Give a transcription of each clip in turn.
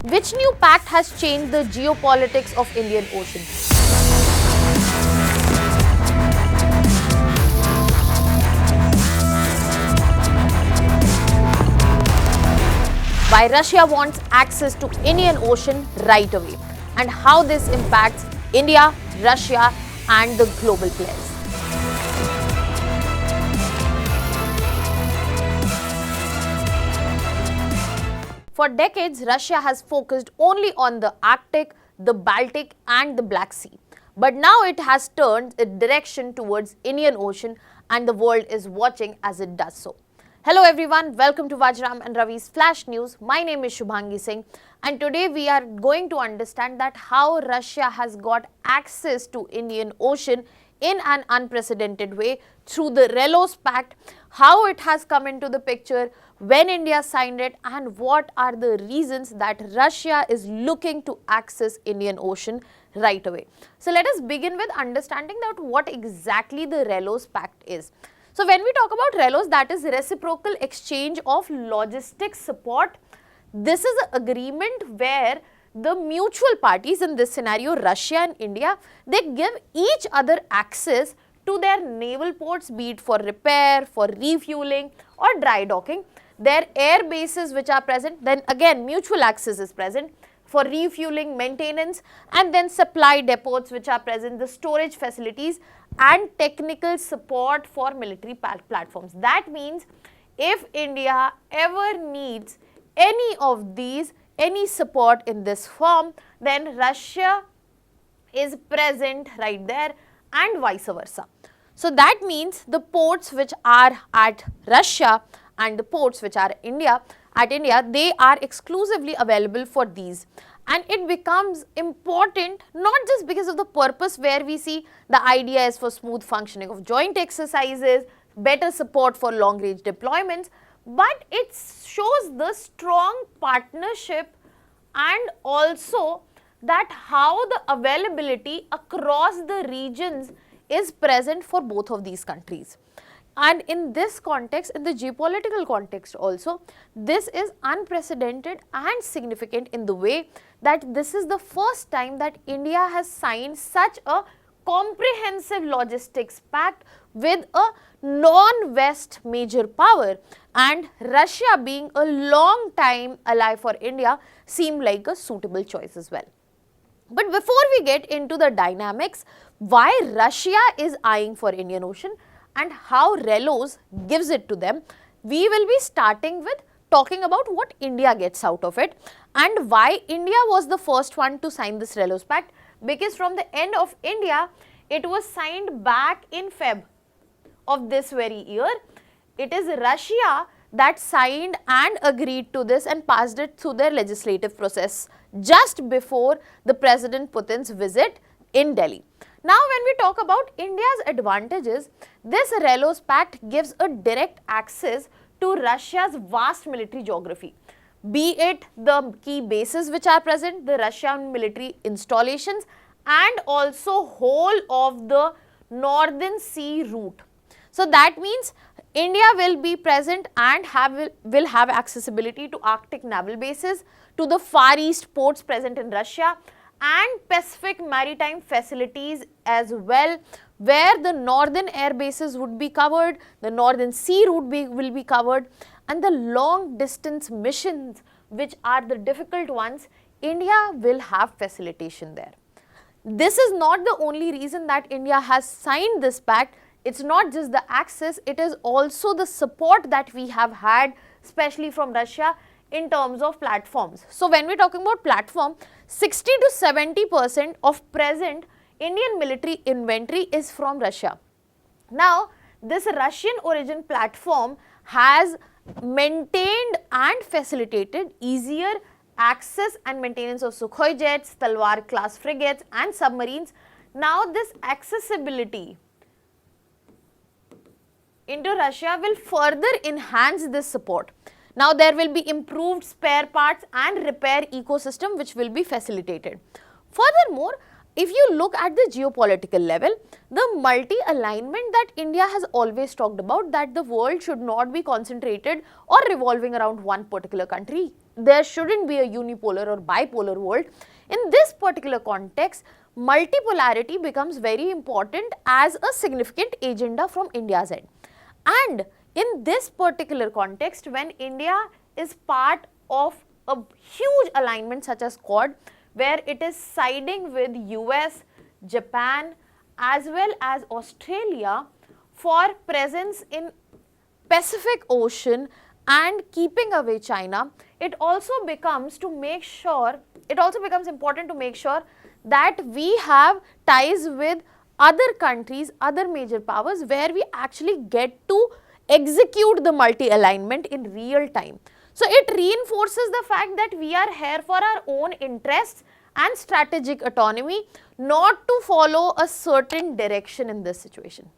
Which new pact has changed the geopolitics of Indian Ocean? Why Russia wants access to Indian Ocean right away, and how this impacts India, Russia and the global players. For decades, Russia has focused only on the Arctic, the Baltic and the Black Sea. But now it has turned its direction towards Indian Ocean and the world is watching as it does so. Hello everyone, welcome to Vajiram and Ravi's Flash News. My name is Shubhangi Singh and today we are going to understand that how Russia has got access to Indian Ocean in an unprecedented way through the RELOS Pact, how it has come into the picture, when India signed it and what are the reasons that Russia is looking to access Indian Ocean right away. So let us begin with understanding that what exactly the RELOS Pact is. So when we talk about RELOS, that is reciprocal exchange of logistics support. This is an agreement where the mutual parties, in this scenario Russia and India, they give each other access to their naval ports, be it for repair, for refueling or dry docking. Their air bases which are present, then again mutual access is present for refueling, maintenance and then supply depots which are present, the storage facilities and technical support for military platforms. That means if India ever needs any of these, any support in this form, then Russia is present right there and vice versa. So that means the ports which are at Russia and the ports which are at India, they are exclusively available for these. And it becomes important not just because of the purpose where we see the idea is for smooth functioning of joint exercises, better support for long range deployments, but it shows the strong partnership and also that how the availability across the regions is present for both of these countries. And in this context, in the geopolitical context also, this is unprecedented and significant in the way that this is the first time that India has signed such a comprehensive logistics pact with a non-West major power, and Russia being a long time ally for India seemed like a suitable choice as well. But before we get into the dynamics, why Russia is eyeing for Indian Ocean and how RELOS gives it to them, we will be starting with talking about what India gets out of it and why India was the first one to sign this RELOS Pact, because from the end of India, it was signed back in Feb of this very year. It is Russia that signed and agreed to this and passed it through their legislative process just before the President Putin's visit in Delhi. Now when we talk about India's advantages, this RELOS Pact gives a direct access to Russia's vast military geography, be it the key bases which are present, the Russian military installations and also whole of the Northern Sea route. So that means India will be present and will have accessibility to Arctic naval bases, to the Far East ports present in Russia and Pacific maritime facilities as well, where the northern air bases would be covered, the Northern Sea route will be covered and the long distance missions which are the difficult ones, India will have facilitation there. This is not the only reason that India has signed this pact. It's not just the access, it is also the support that we have had, especially from Russia in terms of platforms. So when we're talking about platform, 60 to 70% of present Indian military inventory is from Russia. Now, this Russian origin platform has maintained and facilitated easier access and maintenance of Sukhoi jets, Talwar class frigates and submarines. Now, this accessibility into Russia will further enhance this support. Now there will be improved spare parts and repair ecosystem which will be facilitated. Furthermore, if you look at the geopolitical level, the multi-alignment that India has always talked about, that the world should not be concentrated or revolving around one particular country. There shouldn't be a unipolar or bipolar world. In this particular context, multipolarity becomes very important as a significant agenda from India's end. And in this particular context, when India is part of a huge alignment such as Quad, where it is siding with US, Japan as well as Australia for presence in Pacific Ocean and keeping away China, it also becomes important to make sure that we have ties with other countries, other major powers, where we actually get to execute the multi-alignment in real time. So it reinforces the fact that we are here for our own interests and strategic autonomy, not to follow a certain direction in this situation.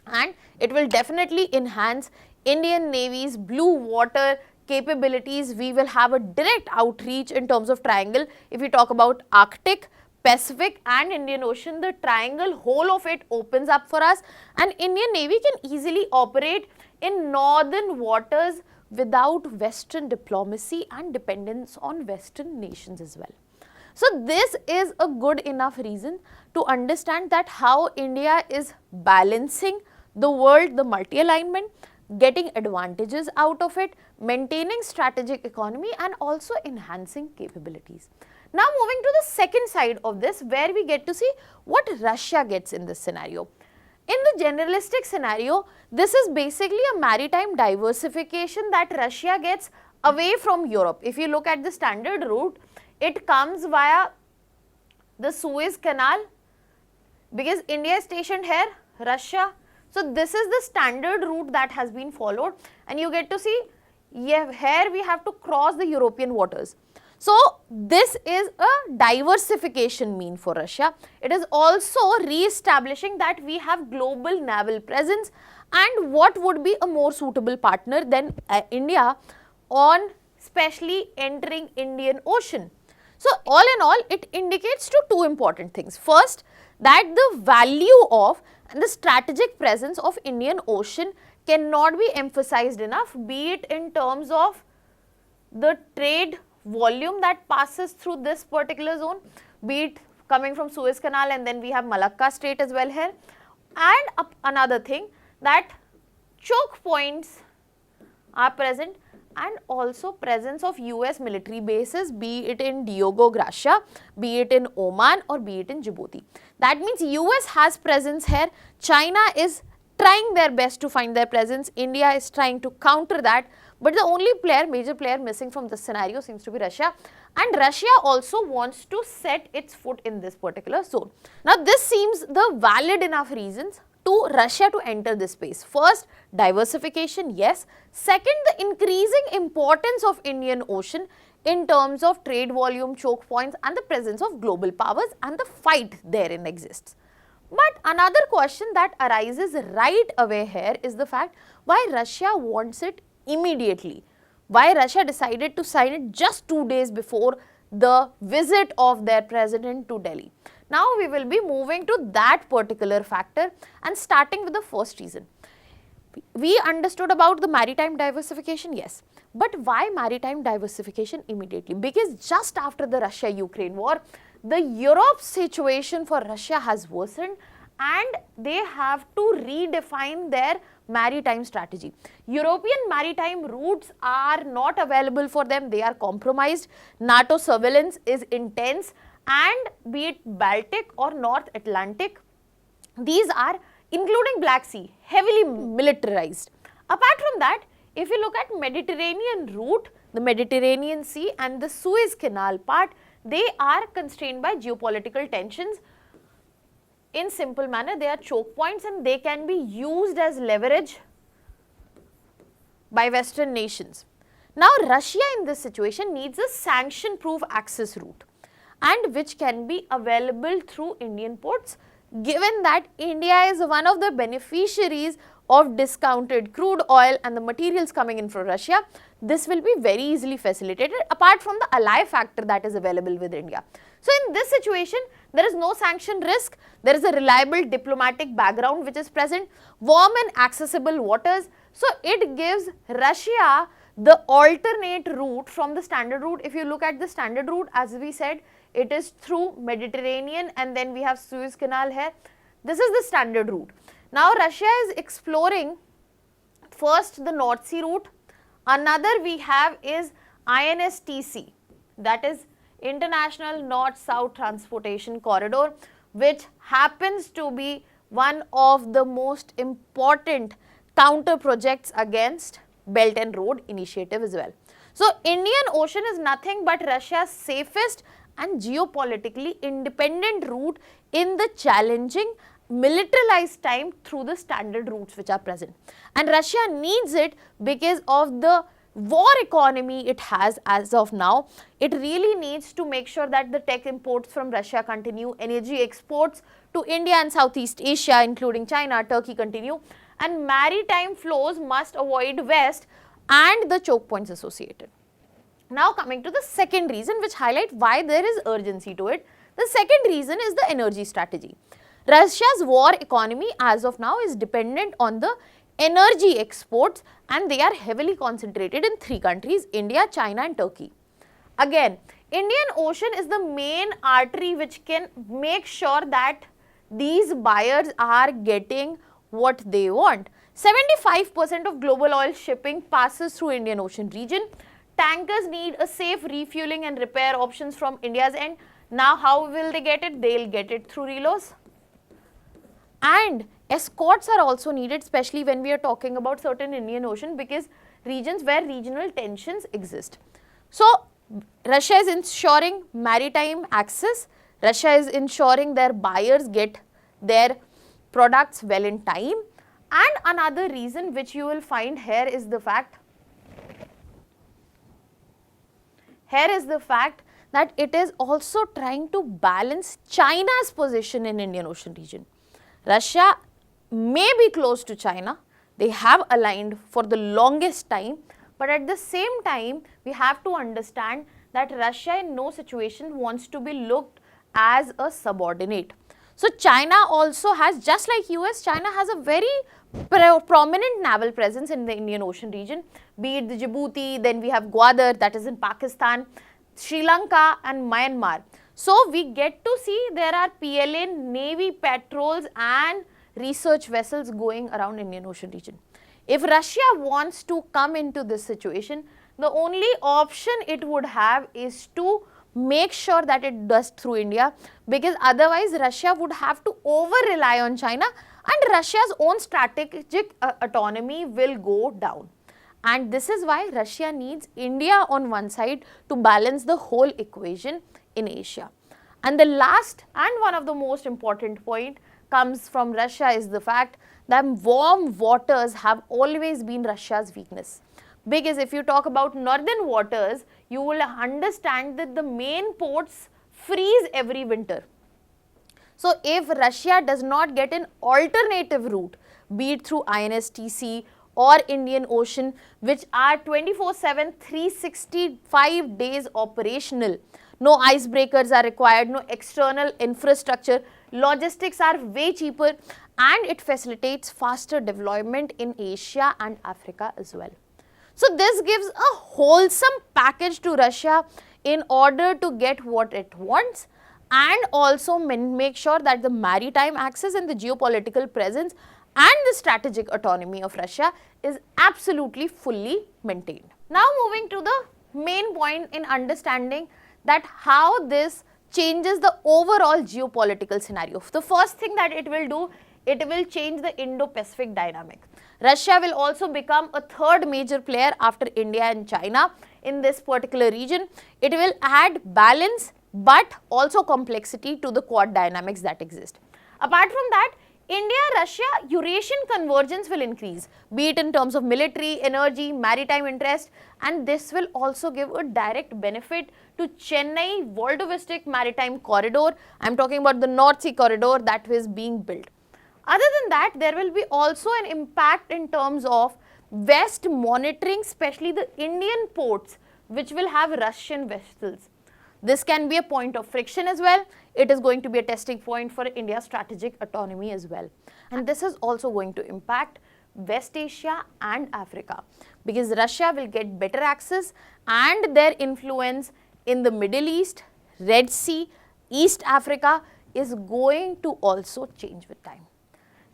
And it will definitely enhance Indian Navy's blue water capabilities. We will have a direct outreach in terms of triangle. If we talk about Arctic, Pacific and Indian Ocean, the triangle, whole of it opens up for us, and Indian Navy can easily operate in northern waters without Western diplomacy and dependence on Western nations as well. So this is a good enough reason to understand that how India is balancing the world, the multi-alignment, getting advantages out of it, maintaining strategic economy and also enhancing capabilities. Now moving to the second side of this, where we get to see what Russia gets in this scenario. In the generalistic scenario, this is basically a maritime diversification that Russia gets away from Europe. If you look at the standard route, it comes via the Suez Canal, because India is stationed here, Russia. So this is the standard route that has been followed, and you get to see, here we have to cross the European waters. So this is a diversification mean for Russia. It is also re-establishing that we have global naval presence, and what would be a more suitable partner than India on especially entering Indian Ocean. So all in all, it indicates two important things. First, that the value of and the strategic presence of Indian Ocean cannot be emphasized enough, be it in terms of the trade volume that passes through this particular zone, be it coming from Suez Canal, and then we have Malacca Strait as well here. And another thing, that choke points are present, and also presence of US military bases, be it in Diogo Garcia, be it in Oman or be it in Djibouti. That means US has presence here, China is trying their best to find their presence, India is trying to counter that, but the only major player missing from this scenario seems to be Russia, and Russia also wants to set its foot in this particular zone. Now this seems the valid enough reasons to Russia to enter this space. First, diversification, yes. Second, the increasing importance of Indian Ocean in terms of trade volume, choke points and the presence of global powers, and the fight therein exists. But another question that arises right away here is the fact why Russia wants it immediately. Why Russia decided to sign it just 2 days before the visit of their president to Delhi. Now we will be moving to that particular factor and starting with the first reason. We understood about the maritime diversification, yes, but why maritime diversification immediately? Because just after the Russia-Ukraine war, the Europe situation for Russia has worsened and they have to redefine their maritime strategy. European maritime routes are not available for them, they are compromised, NATO surveillance is intense, and be it Baltic or North Atlantic, these are, including Black Sea, heavily militarized. Apart from that, if you look at Mediterranean route, the Mediterranean Sea and the Suez Canal part, they are constrained by geopolitical tensions. In simple manner, they are choke points and they can be used as leverage by Western nations. Now, Russia in this situation needs a sanction-proof access route, and which can be available through Indian ports, given that India is one of the beneficiaries of discounted crude oil and the materials coming in from Russia. this will be very easily facilitated apart from the ally factor that is available with India. So in this situation, there is no sanction risk, there is a reliable diplomatic background which is present, warm and accessible waters. So it gives Russia the alternate route from the standard route. If you look at the standard route, as we said, it is through Mediterranean and then we have Suez Canal here. This is the standard route. Now Russia is exploring first the North Sea route. Another we have is INSTC, that is International North-South Transportation Corridor, which happens to be one of the most important counter projects against Belt and Road Initiative as well. So Indian Ocean is nothing but Russia's safest and geopolitically independent route in the challenging militarized time through the standard routes which are present. And Russia needs it because of the war economy it has as of now. It really needs to make sure that the tech imports from Russia continue, energy exports to India and Southeast Asia including China, Turkey continue, and maritime flows must avoid west and the choke points associated. Now coming to the second reason which highlight why there is urgency to it. The second reason is the energy strategy. Russia's war economy as of now is dependent on the energy exports and they are heavily concentrated in three countries, India, China and Turkey. Again, Indian Ocean is the main artery which can make sure that these buyers are getting what they want. 75% of global oil shipping passes through Indian Ocean region. Tankers need a safe refueling and repair options from India's end. Now how will they get it? They'll get it through RELOS. And escorts are also needed, especially when we are talking about certain Indian Ocean, because regions where regional tensions exist. So Russia is ensuring maritime access, Russia is ensuring their buyers get their products well in time. And another reason which you will find here is the fact that it is also trying to balance China's position in Indian Ocean region. Russia may be close to China, they have aligned for the longest time, but at the same time we have to understand that Russia in no situation wants to be looked as a subordinate. So China also has, just like US, China has a very prominent naval presence in the Indian Ocean region, be it the Djibouti, then we have Gwadar that is in Pakistan, Sri Lanka and Myanmar. So we get to see there are PLA, Navy patrols and research vessels going around Indian Ocean region. If Russia wants to come into this situation, the only option it would have is to make sure that it does through India, because otherwise Russia would have to over rely on China and Russia's own strategic autonomy will go down. And this is why Russia needs India on one side to balance the whole equation in Asia. And the last and one of the most important point comes from Russia is the fact that warm waters have always been Russia's weakness. Because if you talk about northern waters, you will understand that the main ports freeze every winter. So if Russia does not get an alternative route, be it through INSTC or Indian Ocean, which are 24/7, 365 days operational, no icebreakers are required, no external infrastructure, logistics are way cheaper, and it facilitates faster development in Asia and Africa as well. So this gives a wholesome package to Russia in order to get what it wants and also make sure that the maritime access and the geopolitical presence and the strategic autonomy of Russia is absolutely fully maintained. Now moving to the main point in understanding that how this changes the overall geopolitical scenario. The first thing that it will do, it will change the Indo-Pacific dynamic. Russia will also become a third major player after India and China in this particular region. It will add balance but also complexity to the Quad dynamics that exist. Apart from that, India-Russia Eurasian convergence will increase, be it in terms of military, energy, maritime interest, and this will also give a direct benefit to Chennai Voldovistic Maritime Corridor. I am talking about the North Sea corridor that is being built. Other than that, there will be also an impact in terms of West monitoring especially the Indian ports which will have Russian vessels. This can be a point of friction as well. It is going to be a testing point for India's strategic autonomy as well. And this is also going to impact West Asia and Africa, because Russia will get better access and their influence in the Middle East, Red Sea, East Africa is going to also change with time.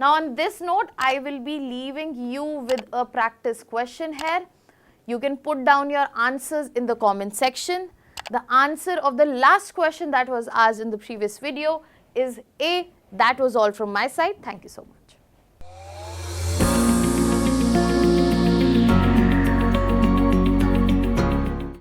Now on this note, I will be leaving you with a practice question here. You can put down your answers in the comment section. The answer of the last question that was asked in the previous video is A. That was all from my side. Thank you so much.